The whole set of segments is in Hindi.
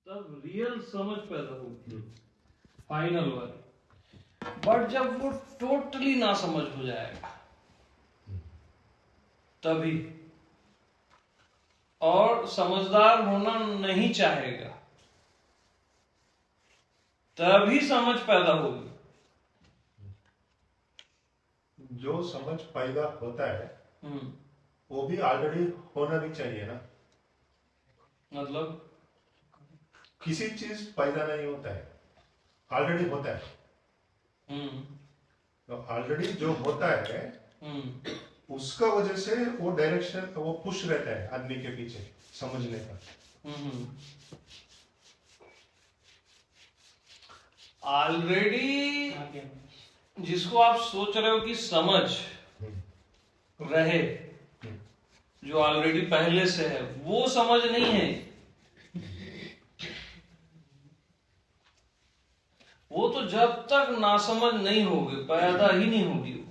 तब रियल समझ पैदा होगी, फाइनल वाली। बट जब वो टोटली ना समझ हो जाएगा तभी, और समझदार होना नहीं चाहेगा, तभी समझ पैदा होगी। जो समझ पैदा होता है वो भी ऑलरेडी होना भी चाहिए ना। मतलब किसी चीज पैदा नहीं होता है, ऑलरेडी होता है। तो ऑलरेडी जो होता है उसका वजह से वो डायरेक्शन, वो पुश रहता है आदमी के पीछे समझने का। ऑलरेडी जिसको आप सोच रहे हो कि समझ रहे, जो ऑलरेडी पहले से है, वो समझ नहीं है। वो तो जब तक नासमझ नहीं होगी पैदा ही नहीं होगी वो।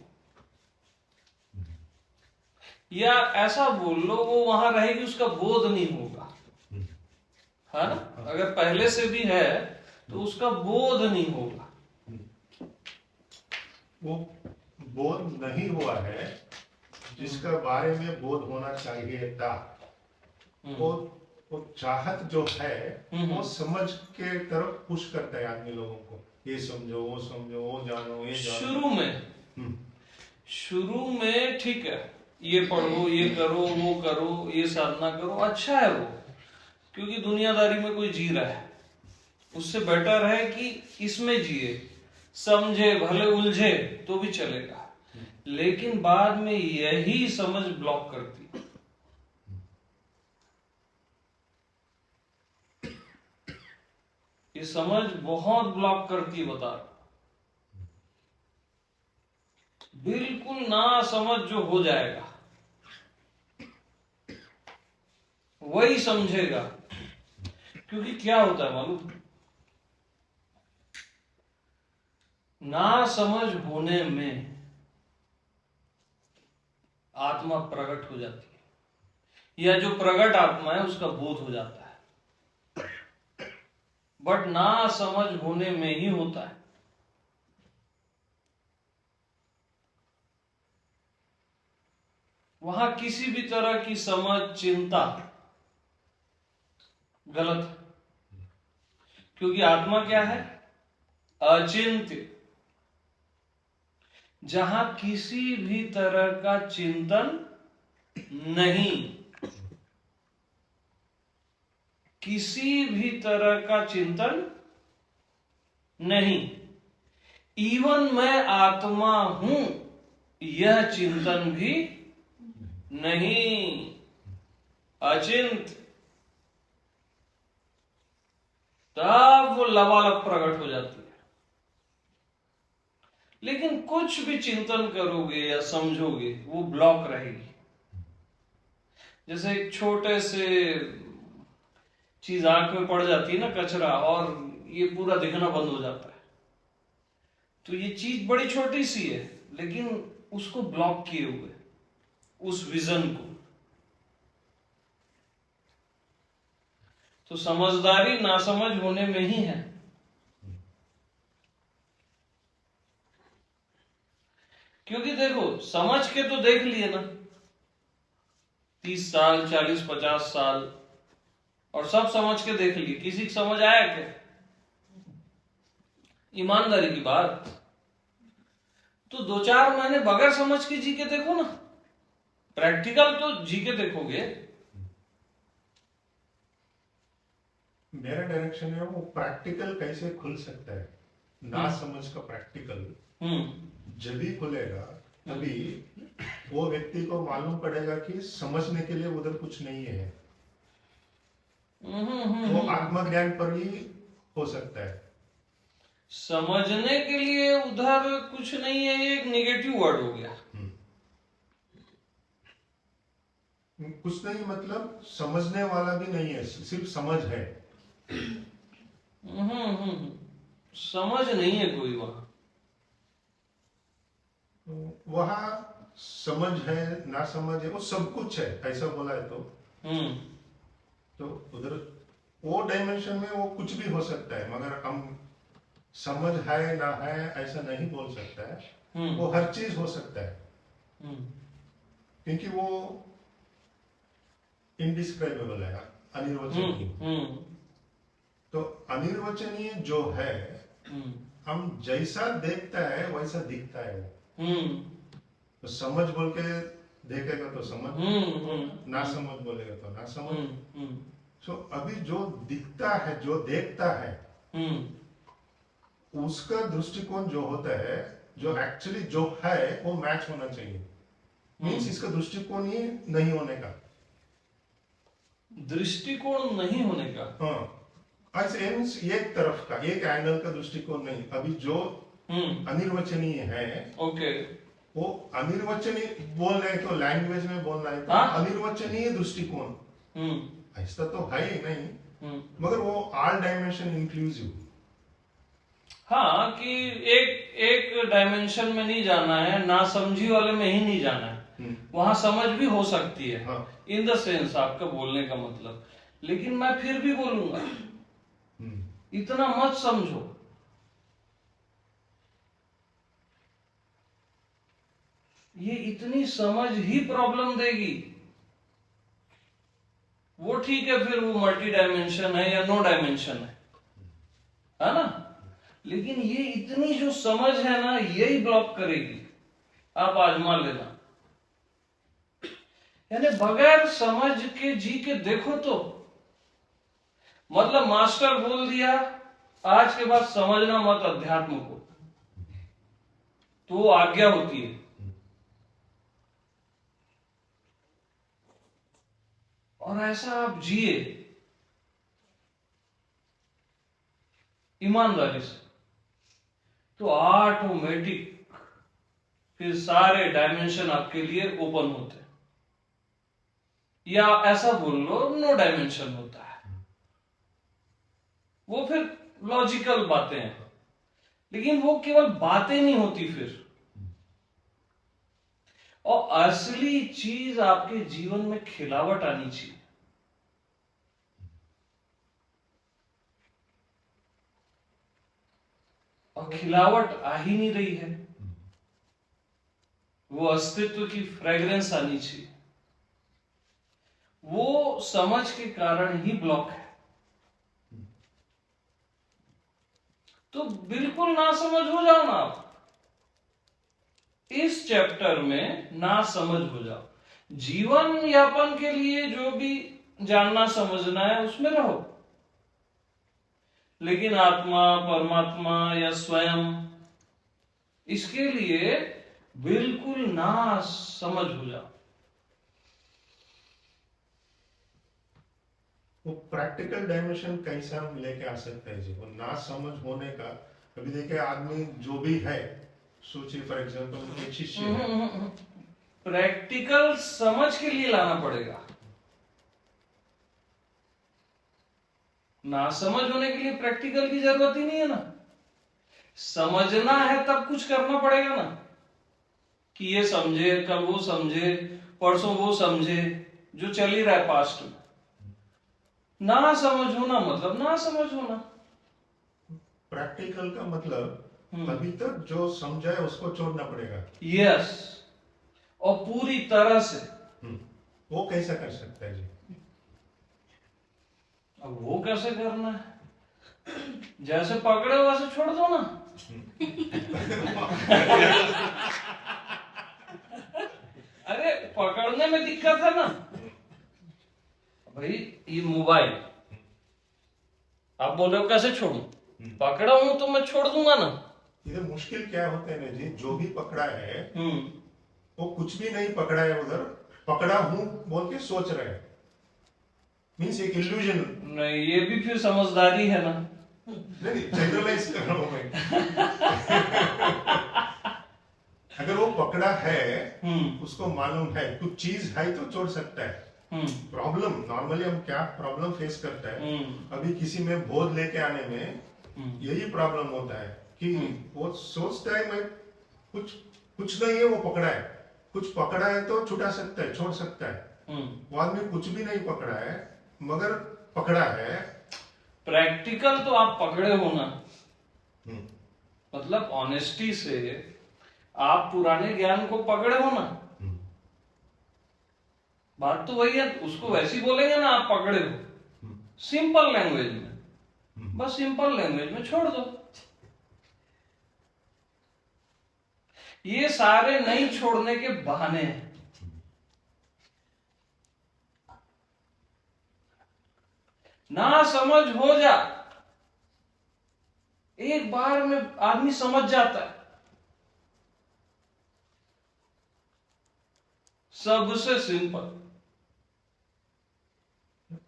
या ऐसा बोल लो, वो वहां रहेगी, उसका बोध नहीं होगा, है ना। अगर पहले से भी है तो उसका बोध नहीं होगा। वो बोध नहीं हुआ है जिसका बारे में बोध होना चाहिए था। वो चाहत जो है वो समझ के तरफ पुश करता है आदमी लोगों को, ये समझो, वो समझो, वो जानो, ये जानो। शुरू में ठीक है, ये पढ़ो, ये करो, वो करो, ये साधना करो, अच्छा है वो, क्योंकि दुनियादारी में कोई जी रहा है। उससे बेटर है कि इसमें जिए, समझे, भले उलझे तो भी चलेगा। लेकिन बाद में यही समझ ब्लॉक करती, ये समझ बहुत ब्लॉक करती, बता रहा। बिल्कुल ना समझ जो हो जाएगा वही समझेगा। क्योंकि क्या होता है मालूम, ना समझ होने में आत्मा प्रकट हो जाती है, या जो प्रकट आत्मा है उसका बोध हो जाता है। बट ना समझ होने में ही होता है। वहां किसी भी तरह की समझ, चिंता गलत है। क्योंकि आत्मा क्या है? अचिंत्य। जहां किसी भी तरह का चिंतन नहीं, किसी भी तरह का चिंतन नहीं, इवन मैं आत्मा हूं यह चिंतन भी नहीं, अचिंत। तब वो लबालब प्रकट हो जाती है। लेकिन कुछ भी चिंतन करोगे या समझोगे वो ब्लॉक रहेगी। जैसे एक छोटे से चीज आंख में पड़ जाती है ना, कचरा, और ये पूरा दिखना बंद हो जाता है। तो ये चीज बड़ी छोटी सी है, लेकिन उसको ब्लॉक किए हुए, उस विजन को। तो समझदारी नासमझ होने में ही है। क्योंकि देखो, समझ के तो देख लिए ना, 30 साल, 40, 50 साल, और सब समझ के देख लिए, किसी की समझ आया क्या? ईमानदारी की बात। तो 2-4 महीने बगैर समझ के जी के देखो ना, प्रैक्टिकल तो जी के देखोगे। मेरा डायरेक्शन है वो प्रैक्टिकल कैसे खुल सकता है, ना समझ का प्रैक्टिकल जब भी खुलेगा तभी वो व्यक्ति को मालूम पड़ेगा कि समझने के लिए उधर कुछ नहीं है। वो आत्मज्ञान पर ही हो सकता है। समझने के लिए उधर कुछ नहीं है, ये एक नेगेटिव वर्ड हो गया। कुछ नहीं मतलब समझने वाला भी नहीं है, सिर्फ समझ है। समझ नहीं है कोई वहां। वहां समझ है, ना समझ है, वो सब कुछ है, ऐसा बोला है तो उधर वो डायमेंशन में वो कुछ भी हो सकता है, मगर हम समझ है ना है ऐसा नहीं बोल सकता है। वो हर चीज हो सकता है, क्योंकि वो इनडिस्क्राइबेबल है, अनिर्वचनीय। तो अनिर्वचनीय जो है, हम जैसा देखता है वैसा दिखता है वो। तो समझ बोल के देखेगा तो समझ, ना समझ बोलेगा तो ना समझ। सो अभी जो दिखता है, जो देखता है, उसका दृष्टिकोण जो होता है, जो एक्चुअली जो है वो मैच होना चाहिए। मीन्स इसका दृष्टिकोण ही नहीं होने का, दृष्टिकोण नहीं होने का। हाँ, एक तरफ का, एक एंगल का दृष्टिकोण नहीं। अभी जो अनिर्वचनीय है, ओके, वो अनिर्वचनीय बोल रहे हैं तो लैंग्वेज में बोल रहे हैं तो अनिर्वचनीय दृष्टिकोण ऐसा तो है ही नहीं, मगर वो ऑल डायमेंशन इंक्लूसिव। हाँ, कि एक डायमेंशन में नहीं जाना है, ना समझी वाले में ही नहीं जाना है, वहां समझ भी हो सकती है। हाँ। इन द सेंस आपका बोलने का मतलब, लेकिन मैं फिर भी बोलूंगा इतना मत समझो। ये इतनी समझ ही प्रॉब्लम देगी। वो ठीक है, फिर वो मल्टी डायमेंशन है या नो डायमेंशन है ना, लेकिन ये इतनी जो समझ है ना, यही ब्लॉक करेगी। आप आजमा लेना, यानी बगैर समझ के जी के देखो तो, मतलब मास्टर बोल दिया आज के बाद समझना मत अध्यात्म को, तो वो आज्ञा होती है। और ऐसा आप जिए ईमानदारी से, तो ऑटोमेटिक फिर सारे डायमेंशन आपके लिए ओपन होते हैं, या ऐसा बोल लो नो डायमेंशन होता है। वो फिर लॉजिकल बातें हैं, लेकिन वो केवल बातें नहीं होती फिर, और असली चीज आपके जीवन में खिलावट आनी चाहिए। और खिलावट आ ही नहीं रही है, वो अस्तित्व की फ्रेग्रेंस आनी चाहिए। वो समझ के कारण ही ब्लॉक है। तो बिल्कुल ना समझ हो जाओ ना आप, इस चैप्टर में ना समझ हो जाओ। जीवन यापन के लिए जो भी जानना समझना है उसमें रहो, लेकिन आत्मा, परमात्मा या स्वयं, इसके लिए बिल्कुल ना समझ हो जाओ। वो प्रैक्टिकल डायमेंशन कैसे हम लेके आ सकते हैं जी, वो ना समझ होने का। अभी देखिए आदमी जो भी है, सोचिए फॉर एग्जांपल एक शिष्य है, प्रैक्टिकल समझ के लिए लाना पड़ेगा। ना समझ होने के लिए प्रैक्टिकल की जरूरत ही नहीं है ना। समझना है तब कुछ करना पड़ेगा ना, कि ये समझे, कल वो समझे, परसों वो समझे, जो चल ही रहा है पास्ट में। ना समझ होना मतलब ना समझ होना। प्रैक्टिकल का मतलब अभी तक जो समझा है उसको छोड़ना पड़ेगा। यस, और पूरी तरह से। वो कैसा कर सकता है जी? अब वो कैसे करना है, जैसे पकड़े वैसे छोड़ दो ना। अरे पकड़ने में दिक्कत है ना भाई। ये मोबाइल आप बोले हो कैसे छोड़ू, पकड़ा हूं तो मैं छोड़ दूंगा ना। इधर मुश्किल क्या होता है ना जी, जो भी पकड़ा है वो कुछ भी नहीं पकड़ा है, उधर पकड़ा हूं बोल के सोच रहे हैं। मीन्स एक इल्यूजन। नहीं, ये भी फिर समझदारी है ना। नहीं, जनरलाइज कर रहा हूं मैं। अगर वो पकड़ा है, उसको मालूम है कुछ चीज है तो छोड़ सकता है। प्रॉब्लम नॉर्मली हम क्या प्रॉब्लम फेस करता है, अभी किसी में बोध लेके आने में यही प्रॉब्लम होता है कि वो सोचता है मैं कुछ नहीं है, वो पकड़ा है। कुछ पकड़ा है तो छुटा सकता है, छोड़ सकता है। वो आदमी कुछ भी नहीं पकड़ा है मगर पकड़ा है, प्रैक्टिकल तो आप पकड़े हो ना, हम्म, मतलब ऑनेस्टी से आप पुराने ज्ञान को पकड़े हो ना, हम्म, बात तो वही है, उसको वैसी बोलेंगे ना आप पकड़े हो, हम्म, सिंपल लैंग्वेज में, हम्म। बस सिंपल लैंग्वेज में छोड़ दो। ये सारे नहीं छोड़ने के बहाने हैं। ना समझ हो जा, एक बार में आदमी समझ जाता है, सबसे सिंपल।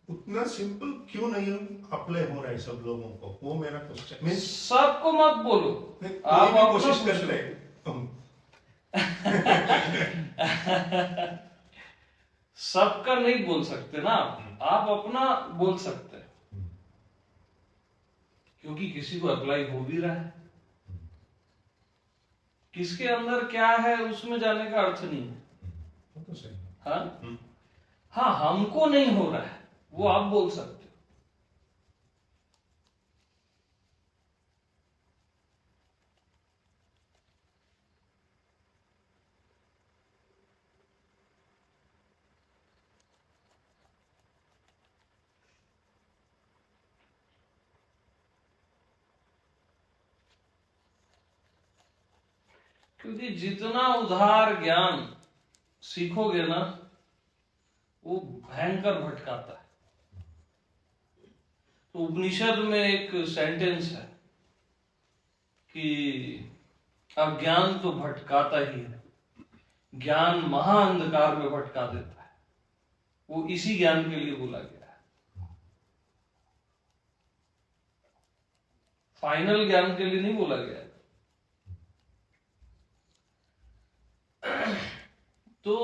उतना सिंपल क्यों नहीं अप्लाई हो रहा है सब लोगों को, वो मेरा क्वेश्चन। मीन्स सबको मत बोलो, कोई भी अपना कोशिश पूछो। करते हैं हम। सबका नहीं बोल सकते ना आप अपना बोल सकते हैं, क्योंकि किसी को अप्लाई हो भी रहा है। किसके अंदर क्या है उसमें जाने का अर्थ नहीं है। वो तो सही है। हाँ हाँ, हमको नहीं हो रहा है वो आप बोल सकते हो। क्योंकि जितना उधार ज्ञान सीखोगे ना, वो भयंकर भटकाता है। तो उपनिषद में एक सेंटेंस है कि अज्ञान तो भटकाता ही है, ज्ञान महाअंधकार में भटका देता है। वो इसी ज्ञान के लिए बोला गया है, फाइनल ज्ञान के लिए नहीं बोला गया है। तो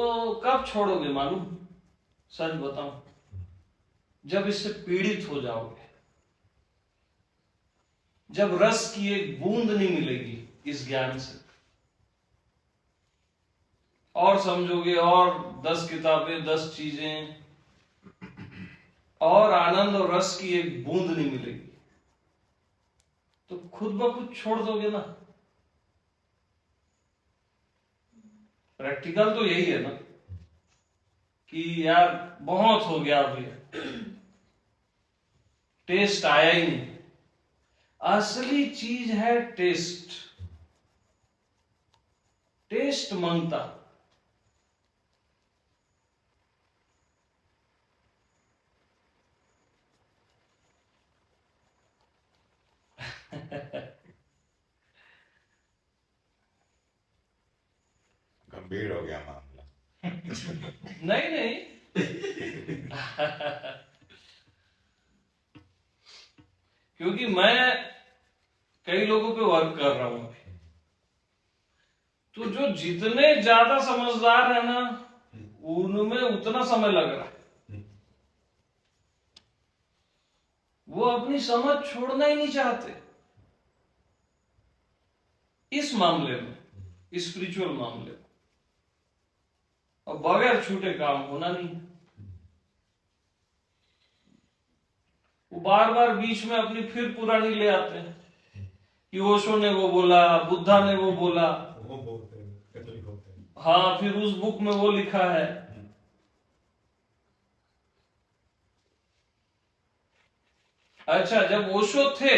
कब छोड़ोगे मालूम? सच बताऊं, जब इससे पीड़ित हो जाओगे, जब रस की एक बूंद नहीं मिलेगी इस ज्ञान से, और समझोगे और 10 किताबें 10 चीजें, और आनंद और रस की एक बूंद नहीं मिलेगी, तो खुद ब खुद छोड़ दोगे ना। प्रैक्टिकल तो यही है ना कि यार बहुत हो गया, अभी टेस्ट आया ही नहीं। असली चीज है टेस्ट, टेस्ट मांगता। गंभीर हो गया मामला। नहीं नहीं, क्योंकि मैं कई लोगों पे वर्क कर रहा हूं अभी, तो जो जितने ज्यादा समझदार है ना, उनमें उतना समय लग रहा है। वो अपनी समझ छोड़ना ही नहीं चाहते इस मामले में, स्पिरिचुअल मामले में। और बगैर छूटे काम होना नहीं। वो बार बार बीच में अपनी फिर पुरानी ले आते हैं कि ओशो ने वो बोला, बुद्धा ने वो बोला, वो बोलते हैं, कैथोलिक होते हैं। हाँ फिर उस बुक में वो लिखा है। अच्छा, जब ओशो थे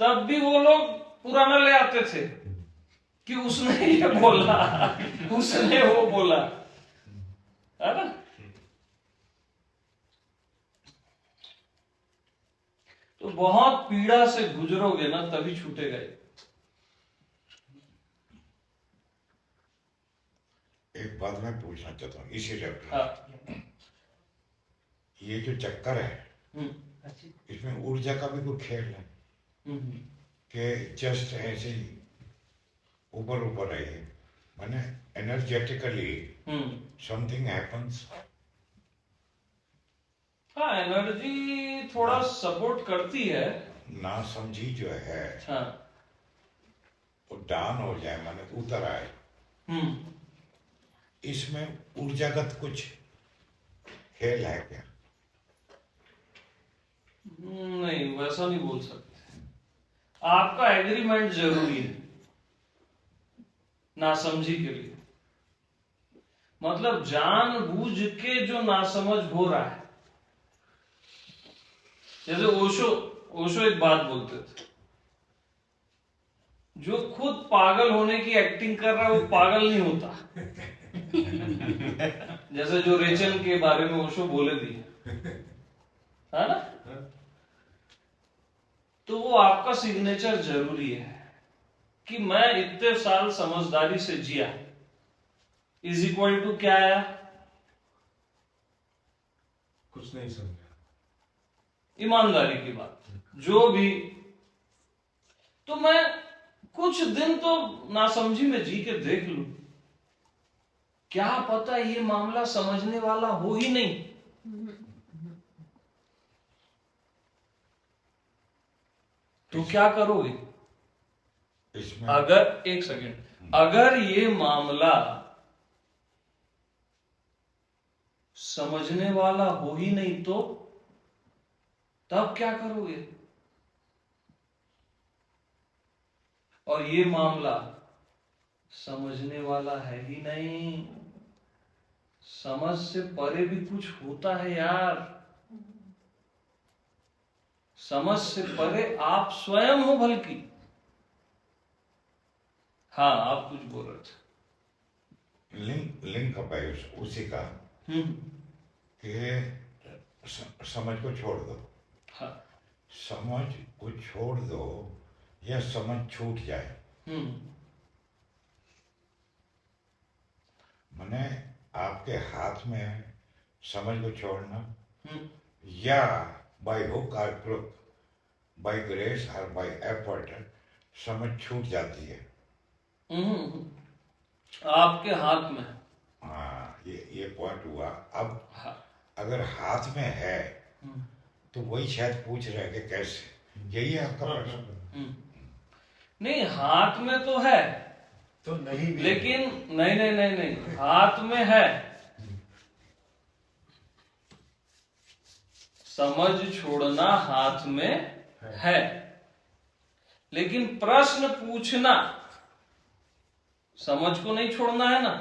तब भी वो लोग पुराना ले आते थे कि उसने ये बोला, उसने वो बोला, है ना। तो बहुत पीड़ा से गुजरोगे ना, तभी छूटेगा ये। एक बात मैं पूछना चाहता हूँ इसी चैप्टर हाँ। में, ये जो चक्कर है इसमें ऊर्जा का भी कोई खेल है कि जस्ट ऐसे ही ऊपर ऊपर है, माने एनर्जेटिकली समथिंग हैपेंस। हाँ, एनर्जी थोड़ा सपोर्ट करती है। ना समझी जो है हाँ। वो डाउन हो जाए, माने उतर आए, इसमें ऊर्जागत कुछ खेल है क्या? नहीं, वैसा नहीं बोल सकते। आपका एग्रीमेंट जरूरी है नासमझी के लिए। मतलब जानबूझ के जो नासमझ हो रहा है, जैसे ओशो एक बात बोलते थे, जो खुद पागल होने की एक्टिंग कर रहा है वो पागल नहीं होता। जैसे जो रेचल के बारे में ओशो बोले भी है ना, तो वो आपका सिग्नेचर जरूरी है कि मैं इतने साल समझदारी से जिया इज इक्वल टू क्या आया? कुछ नहीं समझा। ईमानदारी की बात जो भी, तो मैं कुछ दिन तो नासमझी में जी के देख लूं, क्या पता ये मामला समझने वाला हो ही नहीं। तो क्या करोगे इसमें? अगर, एक सेकंड, अगर ये मामला समझने वाला हो ही नहीं तो तब क्या करोगे? और ये मामला समझने वाला है ही नहीं, समझ से परे भी कुछ होता है यार। समझ से परे आप स्वयं हो बल्कि। हाँ, आप कुछ बोल रहे थे। लिंक अप है उसी का कि समझ को छोड़ दो। हाँ। समझ को छोड़ दो या समझ छूट जाए। मने आपके हाथ में समझ को छोड़ना, या बाय हुक और क्रुक, बाय ग्रेस और बाय एफर्ट समझ छूट जाती है। आपके हाथ में। हाँ, ये पॉइंट हुआ। अब हाँ। अगर हाथ में है तो वही शायद पूछ रहे हैं कि कैसे, यही है आपका प्रश्न? नहीं, हाथ में तो है तो नहीं भी, लेकिन नहीं, हाथ में है, समझ छोड़ना हाथ में है, लेकिन प्रश्न पूछना, समझ को नहीं छोड़ना है ना।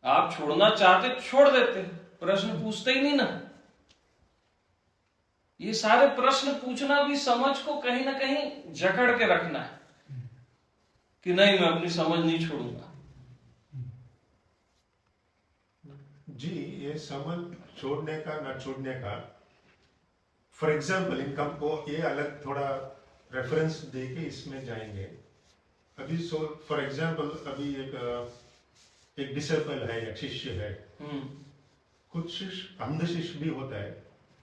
आप छोड़ना चाहते छोड़ देते, प्रश्न पूछते ही नहीं ना। ये सारे प्रश्न पूछना भी समझ को कहीं ना कहीं जकड़ के रखना है कि नहीं, मैं अपनी समझ नहीं छोड़ूंगा। जी, ये समझ छोड़ने का ना छोड़ने का, फॉर एग्जाम्पल इनकम को ये अलग थोड़ा रेफरेंस दे के इसमें जाएंगे। अभी फॉर एग्जाम्पल अभी एक डिसेबल है, एक शिष्य है, कुछ शिष्य अंध शिष्य भी होता है,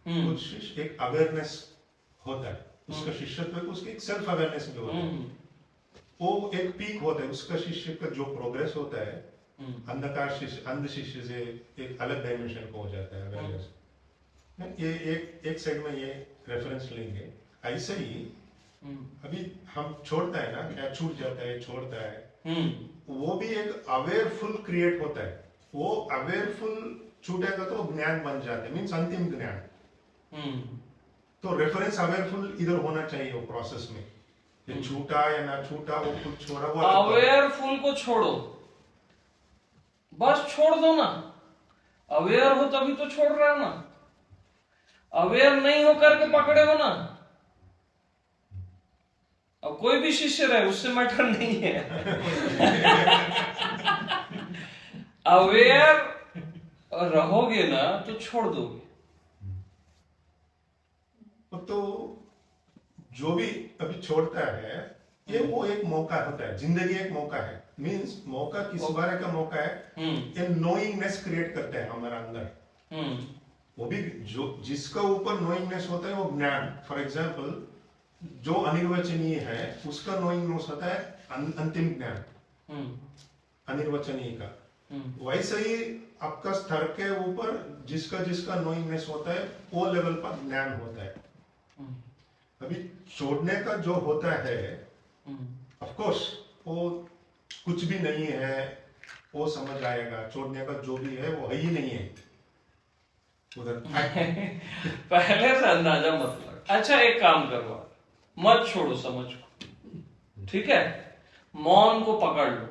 कुछ शिष्य एक अवेयरनेस होता है, उसका शिष्यत्व को उसकी एक सेल्फ अवेयरनेस भी होता है। वो एक पीक होता है, उसका शिष्य का जो प्रोग्रेस होता है अंधकार शिष्य, अंध शिष्य से एक अलग डायमेंशन को हो जाता है अवेयरनेस। ये एक साइड में ये रेफरेंस लेंगे। ऐसे ही अभी हम छोड़ता है ना, क्या छूट जाता है, छोड़ता है, वो भी एक अवेयरफुल क्रिएट होता है। वो अवेयरफुल छूटेगा तो ज्ञान बन जाता है, मीन्स अंतिम ज्ञान। तो रेफरेंस अवेयरफुल इधर होना चाहिए वो प्रोसेस में, ये छूटा या ना छूटा, वो कुछ छोड़ा, वो अवेयरफुल को छोड़ो, बस छोड़ दो ना। अवेयर हो तभी तो छोड़ रहे हो ना, अवेयर नहीं हो करके पकड़े हो ना। अब कोई भी शिष्य रहे उससे मैटर नहीं है। अवेयर रहोगे ना तो छोड़ दोगे। तो जो भी अभी छोड़ता है, ये वो एक मौका होता है, जिंदगी एक मौका है, मीन्स मौका किस बारे का मौका है, ये नोइंगनेस क्रिएट करता है हमारे अंदर। वो भी जो जिसका ऊपर नोइंगनेस होता है वो ज्ञान, फॉर एग्जाम्पल जो अनिर्वचनीय है उसका नोइंगनेस होता है अंतिम ज्ञान अनिर्वचनीय का। वैसे ही आपका स्तर के ऊपर जिसका जिसका नोइंगनेस होता है वो लेवल पर ज्ञान होता है। अभी छोड़ने का जो होता है, ऑफ कोर्स वो कुछ भी नहीं है, वो समझ आएगा, छोड़ने का जो भी है वो है ही नहीं है। उधर पहले से अंदाजा मत लगा। अच्छा एक काम करो, मत छोड़ो समझ को, ठीक है, मौन को पकड़ लो,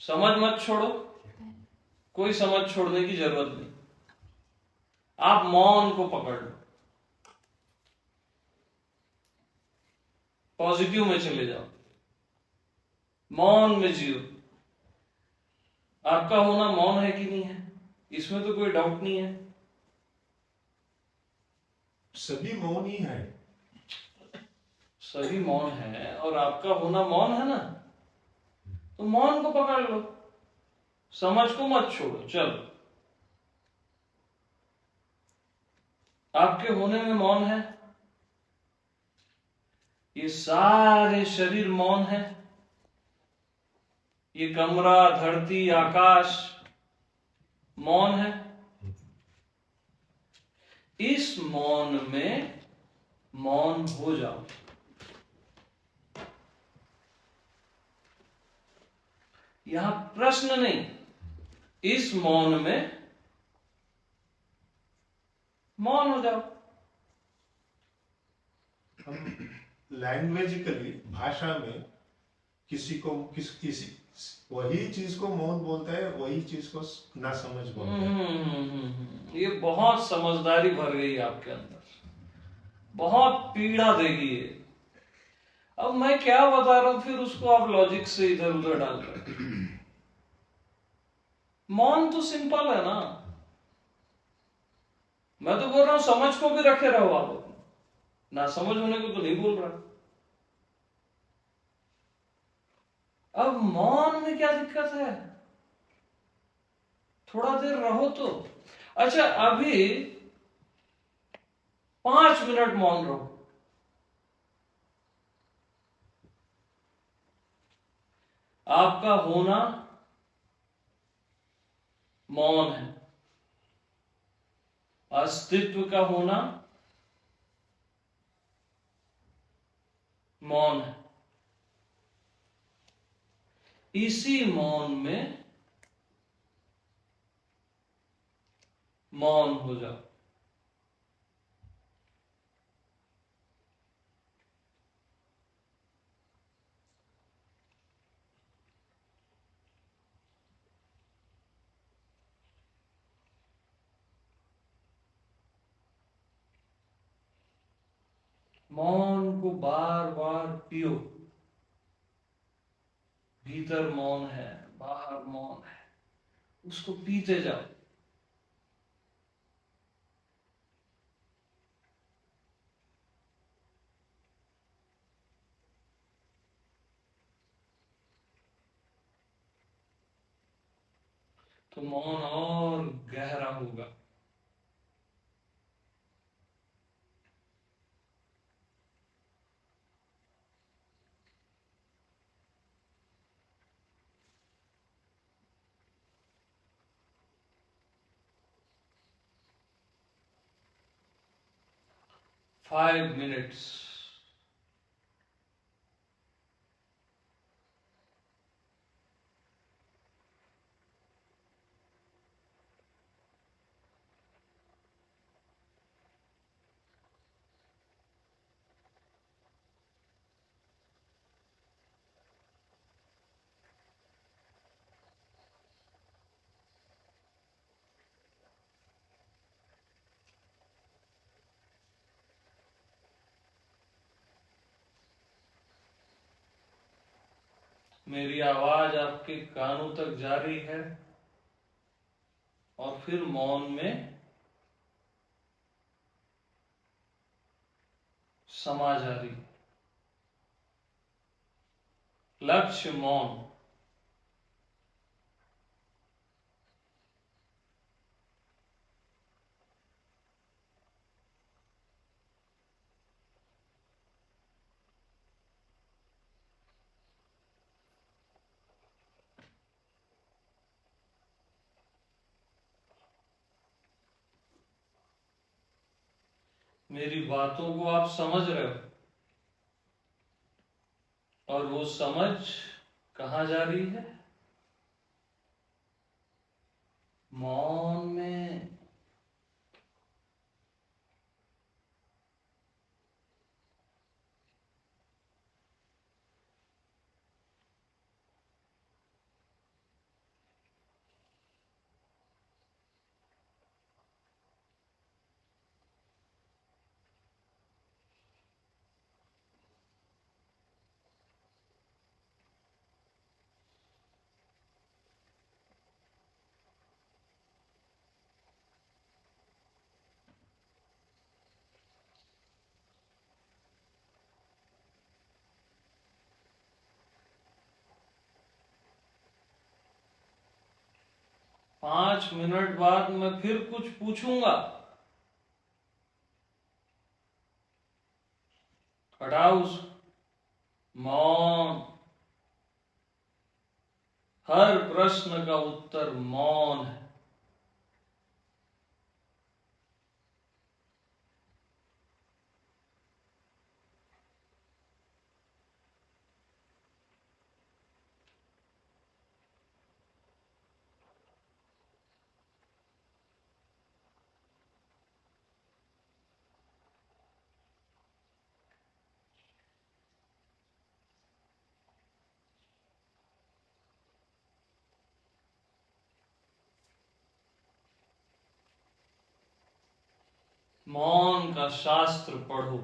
समझ मत छोड़ो, कोई समझ छोड़ने की जरूरत नहीं, आप मौन को पकड़ लो, पॉजिटिव में चले जाओ, मौन में जियो। आपका होना मौन है कि नहीं है, इसमें तो कोई डाउट नहीं है। सभी मौन ही है, सभी मौन है और आपका होना मौन है ना, तो मौन को पकड़ लो, समझ को मत छोड़ो। चलो, आपके होने में मौन है, ये सारे शरीर मौन है, ये कमरा, धरती, आकाश मौन है। इस मौन में मौन हो जाओ। यहां प्रश्न नहीं, इस मौन में मौन हो जाओ। हम लैंग्वेजिकली भाषा में किसी को किसी वही चीज को मौन बोलते हैं, वही चीज को ना समझ बोलते हैं। ये बहुत समझदारी भर गई आपके अंदर, बहुत पीड़ा देगी ये। अब मैं क्या बता रहा हूं, फिर उसको आप लॉजिक से इधर उधर डाल रहे। मौन तो सिंपल है ना, मैं तो बोल रहा हूं समझ को भी रखे रहो आप, ना समझ होने को तो नहीं बोल रहा। अब मौन में क्या दिक्कत है, थोड़ा देर रहो तो। अच्छा अभी 5 मिनट मौन रहो, आपका होना मौन है, अस्तित्व का होना मौन है। इसी मौन में मौन हो जाओ। मौन को बार बार पियो, भीतर मौन है, बाहर मौन है, उसको पीते जाओ। तो मौन और गहरा होगा। Five minutes. मेरी आवाज आपके कानों तक जा रही है और फिर मौन में समा जा रही। लक्ष्य मौन। मेरी बातों को आप समझ रहे हो, और वो समझ कहां जा रही है? मौन में पांच मिनट बाद मैं फिर कुछ पूछूंगा। हटाओ मौन। हर प्रश्न का उत्तर मौन है। मौन का शास्त्र पढ़ो।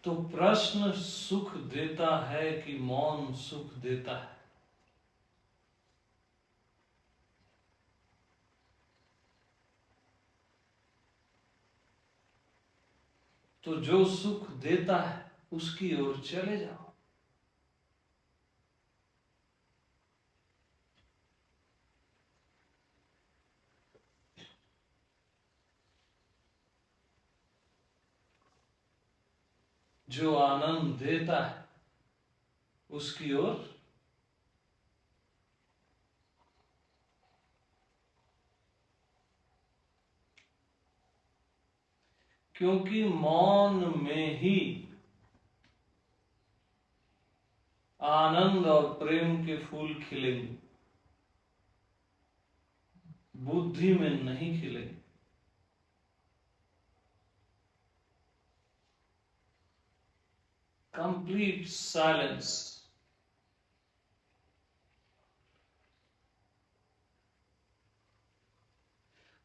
तो प्रश्न सुख देता है कि मौन सुख देता है? तो जो सुख देता है उसकी ओर चले जाओ। जो आनंद देता है उसकी ओर क्योंकि मौन में ही आनंद और प्रेम के फूल खिलेंगे, बुद्धि में नहीं खिलेंगे। Complete silence.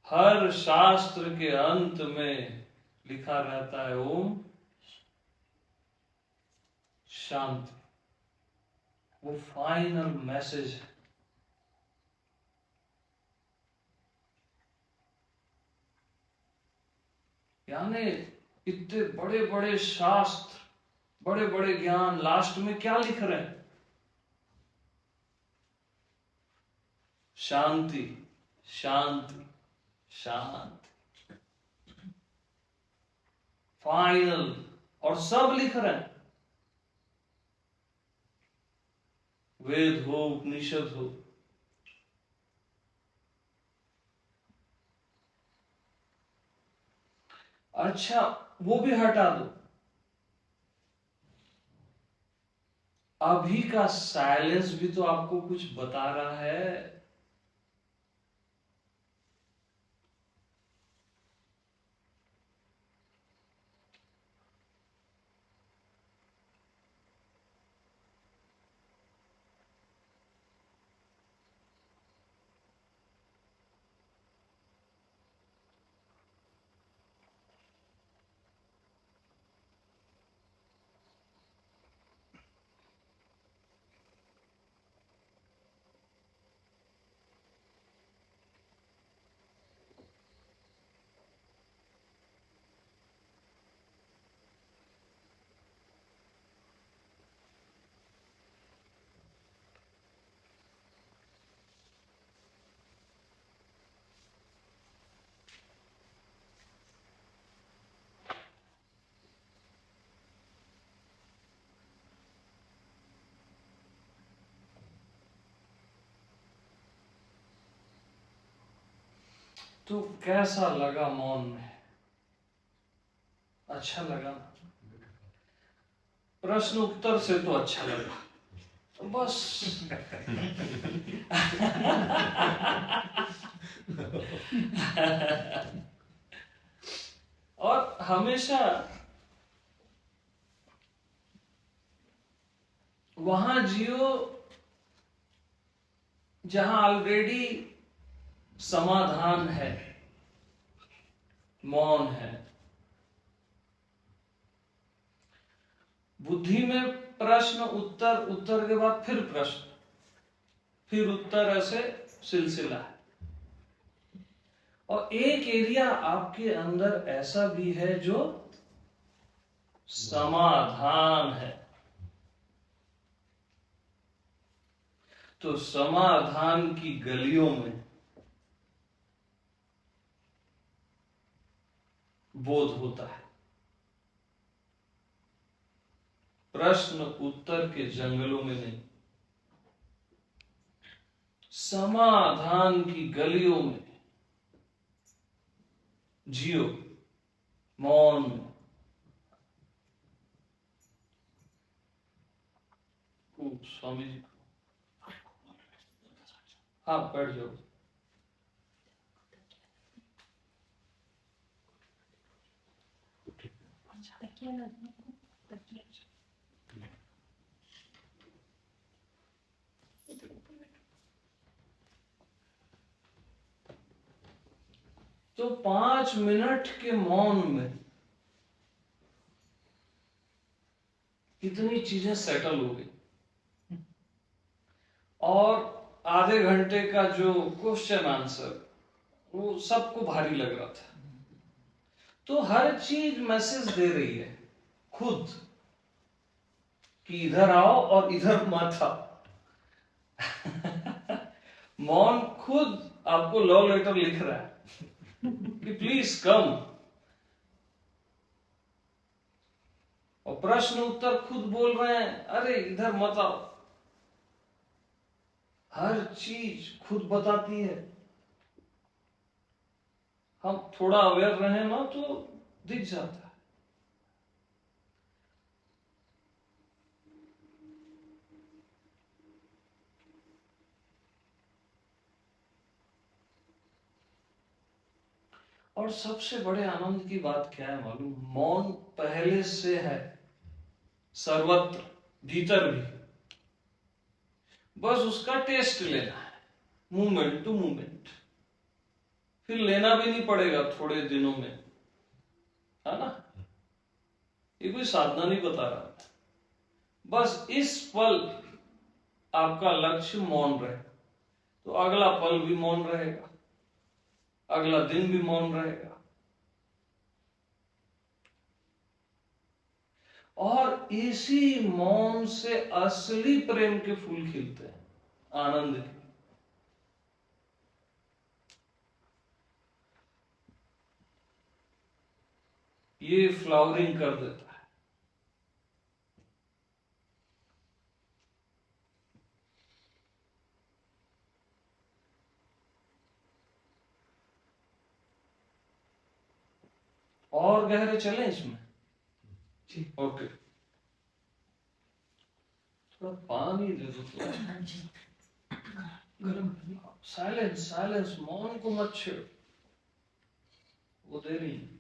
हर शास्त्र के अंत में लिखा रहता है ओम शांति। वो फाइनल मैसेज है। यानी इतने बड़े बड़े शास्त्र, बड़े बड़े ज्ञान, लास्ट में क्या लिख रहे हैं? शांति शांति शांति। फाइनल। और सब लिख रहे हैं, वेद हो उपनिषद हो। अच्छा वो भी हटा दो। अभी का साइलेंस भी तो आपको कुछ बता रहा है। तो कैसा लगा मौन में? अच्छा लगा ना? प्रश्न उत्तर से तो अच्छा लगा, तो बस और हमेशा वहां जियो जहां ऑलरेडी समाधान है, मौन है। बुद्धि में प्रश्न उत्तर, उत्तर के बाद फिर प्रश्न, फिर उत्तर, ऐसे सिलसिला है। और एक एरिया आपके अंदर ऐसा भी है जो समाधान है। तो समाधान की गलियों में बोध होता है, प्रश्न उत्तर के जंगलों में नहीं। समाधान की गलियों में जियो, मौन में। स्वामी जी, हाँ बैठ जाओ। तो 5 मिनट के मौन में कितनी चीजें सेटल हो गई, और आधे घंटे का जो क्वेश्चन आंसर, वो सबको भारी लग रहा था। तो हर चीज मैसेज दे रही है खुद कि इधर आओ और इधर मत आओ। मौन खुद आपको लव लेटर लिख रहा है कि प्लीज कम। और प्रश्न उत्तर खुद बोल रहे हैं, अरे इधर मत आओ। हर चीज खुद बताती है। हम थोड़ा अवेयर रहे ना तो दिख जाता है। और सबसे बड़े आनंद की बात क्या है मालूम? मौन पहले से है सर्वत्र, भीतर भी। बस उसका टेस्ट लेना है, मूवमेंट टू मूवमेंट। फिर लेना भी नहीं पड़ेगा थोड़े दिनों में, है ना? ये कोई साधना नहीं बता रहा, बस इस पल आपका लक्ष्य मौन रहे तो अगला पल भी मौन रहेगा, अगला दिन भी मौन रहेगा। और इसी मौन से असली प्रेम के फूल खिलते हैं, आनंद के। ये फ्लावरिंग कर देता है। और गहरे चलें इसमें? ओके, थोड़ा पानी दे दो, गरम। साइलेंस, साइलेंस, मौन को मत छेड़ो, वो दे रही है।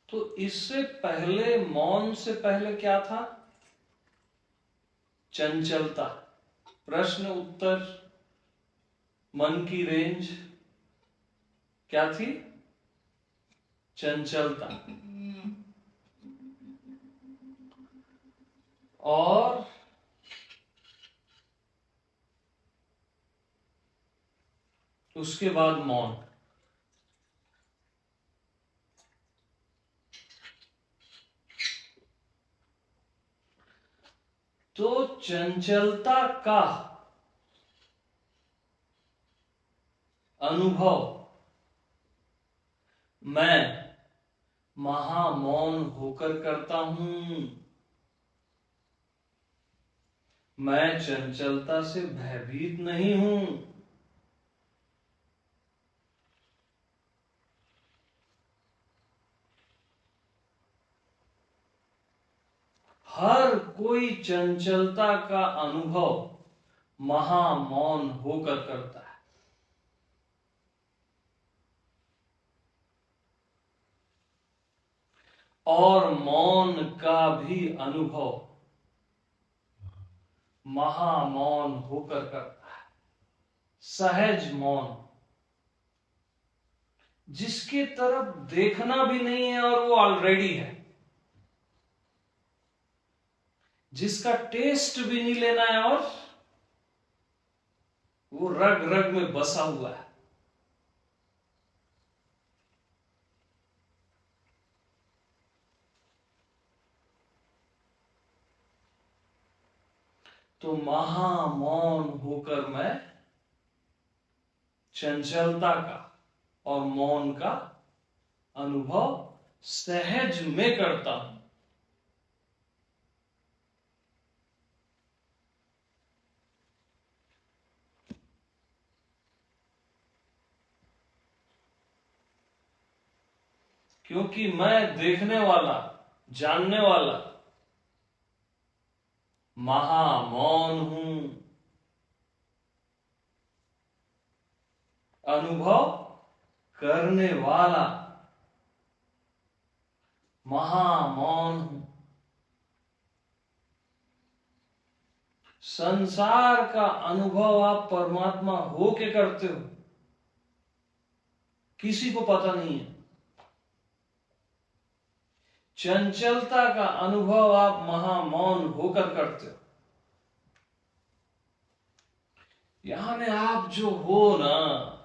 तो इससे पहले, मौन से पहले क्या था? चंचलता, प्रश्न उत्तर, मन की रेंज क्या थी? चंचलता। और उसके बाद मौन। तो चंचलता का अनुभव मैं महामौन होकर करता हूं। मैं चंचलता से भयभीत नहीं हूं। हर कोई चंचलता का अनुभव महामौन होकर करता है। और मौन का भी अनुभव महामौन होकर करता है। सहज मौन, जिसके तरफ देखना भी नहीं है और वो ऑलरेडी है, जिसका टेस्ट भी नहीं लेना है और वो रग रग में बसा हुआ है। तो महामौन होकर मैं चंचलता का और मौन का अनुभव सहज में करता हूं। क्योंकि मैं देखने वाला, जानने वाला महामौन हूं। अनुभव करने वाला महामौन हूं। संसार का अनुभव आप परमात्मा हो के करते हो, किसी को पता नहीं है। चंचलता का अनुभव आप महामौन होकर करते हो। यानी आप जो हो ना,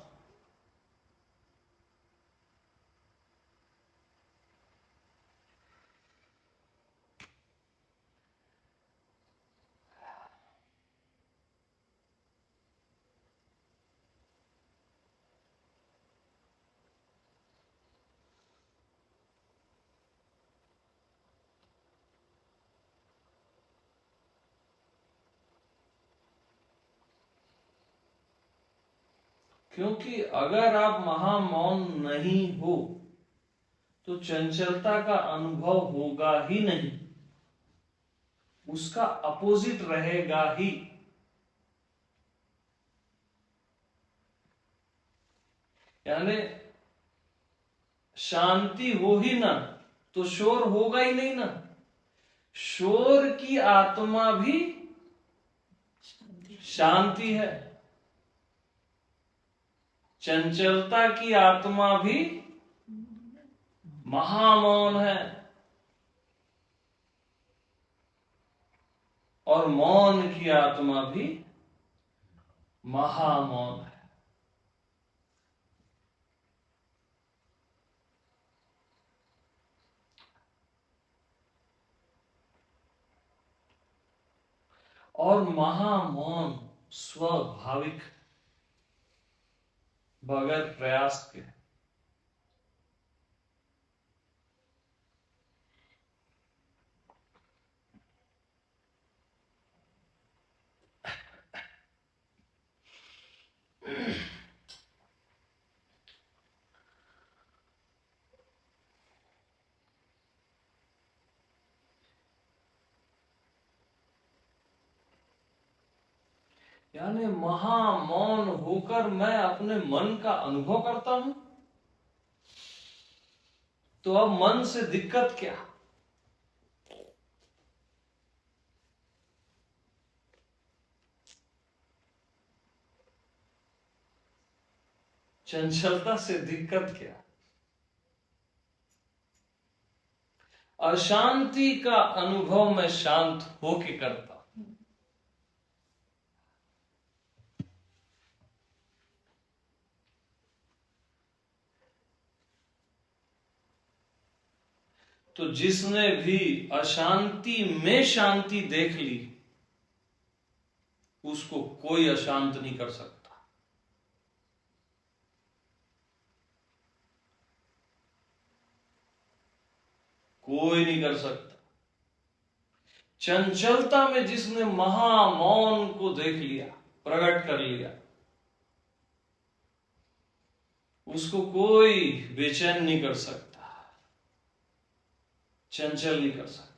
क्योंकि अगर आप महामौन नहीं हो तो चंचलता का अनुभव होगा ही नहीं, उसका अपोजिट रहेगा ही। यानी शांति हो ही ना तो शोर होगा ही नहीं ना। शोर की आत्मा भी शांति है, चंचलता की आत्मा भी महामौन है, और मौन की आत्मा भी महामौन है। और महामौन स्वाभाविक, बगैर प्रयास के। यानी महामौन होकर मैं अपने मन का अनुभव करता हूं। तो अब मन से दिक्कत क्या? चंचलता से दिक्कत क्या? अशांति का अनुभव मैं शांत होके करता। तो जिसने भी अशांति में शांति देख ली, उसको कोई अशांत नहीं कर सकता। कोई नहीं कर सकता। चंचलता में जिसने महामौन को देख लिया, प्रकट कर लिया, उसको कोई बेचैन नहीं कर सकता, चंचल नहीं कर सकता।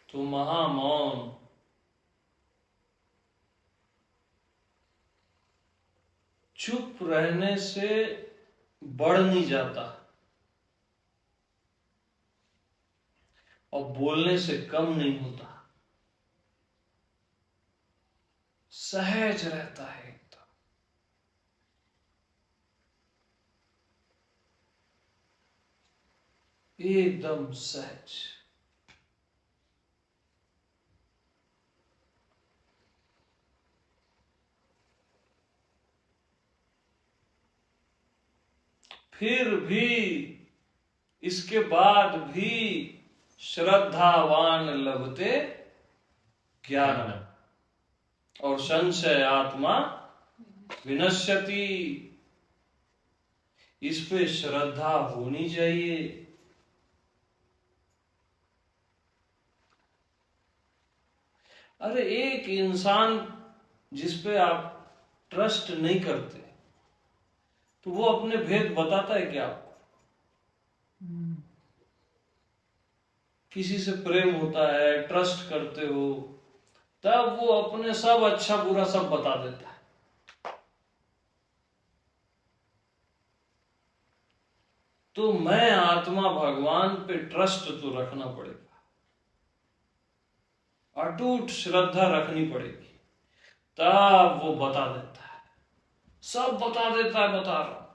तो महामौन चुप रहने से बढ़ नहीं जाता और बोलने से कम नहीं होता, सहज रहता है एकदम। एकदम सहज। फिर भी इसके बाद भी श्रद्धावान लभते ज्ञान और संशय आत्मा विनश्यति। इस पे श्रद्धा होनी चाहिए। अरे एक इंसान जिस पे आप ट्रस्ट नहीं करते तो वो अपने भेद बताता है क्या आपको? किसी से प्रेम होता है, ट्रस्ट करते हो, तब वो अपने सब अच्छा बुरा सब बता देता है। तो मैं आत्मा भगवान पे ट्रस्ट तो रखना पड़ेगा, अटूट श्रद्धा रखनी पड़ेगी, तब वो बता देता है, सब बता देता है, बता रहा हूं।